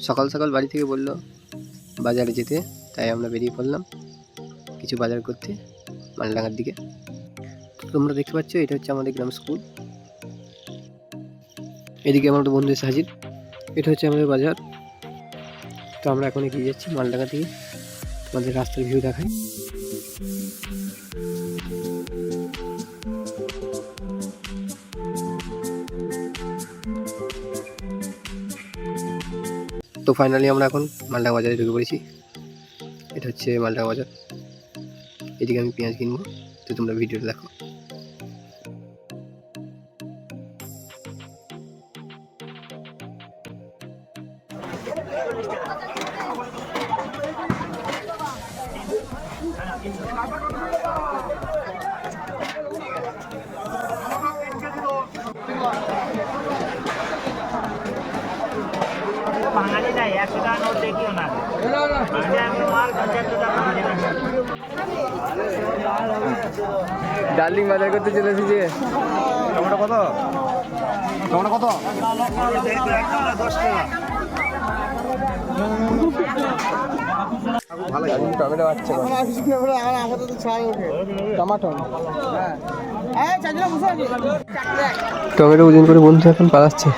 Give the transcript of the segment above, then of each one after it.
সকাল সকাল বাড়ি থেকে বললো বাজারে যেতে, তাই আমরা বেরিয়ে পড়লাম কিছু বাজার করতে মালডাঙ্গার দিকে। তোমরা দেখতে পাচ্ছ এটা হচ্ছে আমাদের গ্রাম স্কুল। এদিকে আমার একটা বন্ধু এসে হাজির। এটা হচ্ছে আমাদের বাজার। তো আমরা এখন এগিয়ে যাচ্ছি মালডাঙ্গা থেকে, তোমাদের রাস্তার ভিউ দেখাই। তো ফাইনালি আমরা এখন মালডাঙ্গা বাজারে ঢুকে পড়েছি। এটা হচ্ছে মালডাঙ্গা বাজার। এদিকে আমি পেঁয়াজ কিনবো, তো তোমরা ভিডিওটা দেখো। বাঙালি নাই 100 টাকা নোট দেখিও না। আমি মাল 75 টাকা ডার্লিং বাজার করতে চলে এসেছে। টমেটো কত? টমেটো কত? 10 টাকা। ভালো টমেটো বাচ্চা টমাটো টমেটো ওজন করে বন্ধু এখন পালাচ্ছে।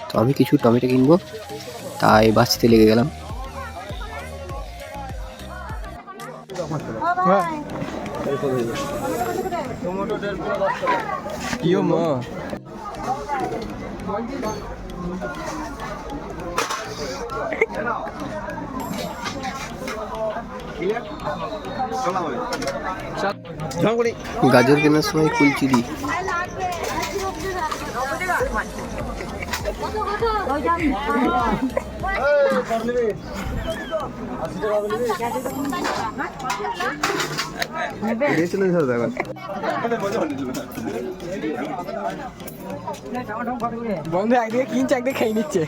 তো আমি কিছু টমেটো কিনবো, তাই বাঁচতে লেগে গেলাম। গাজর কেনার সময় কুলচি দিই। বন্ধু একদিকে কিনছে একদিকে খেয়ে নিচ্ছে।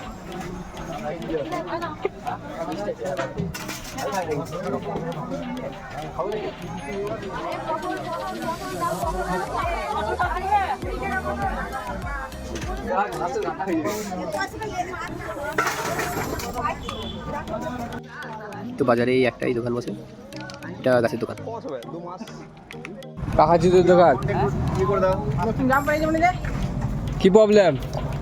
তো বাজারে একটাই দোকান বসে, এটা গাছের দোকান, পাকা জুতোর দোকান। কি প্রবলেম?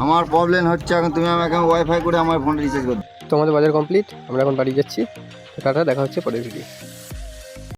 আমার প্রবলেম হচ্ছে এখন তুমি আমাকে ওয়াইফাই করে আমার ফোনটা রিচার্জ করো। তো আমাদের বাজার কমপ্লিট, আমরা এখন বাড়ি যাচ্ছি। টাটা, দেখা হচ্ছে পরের ভিডিও।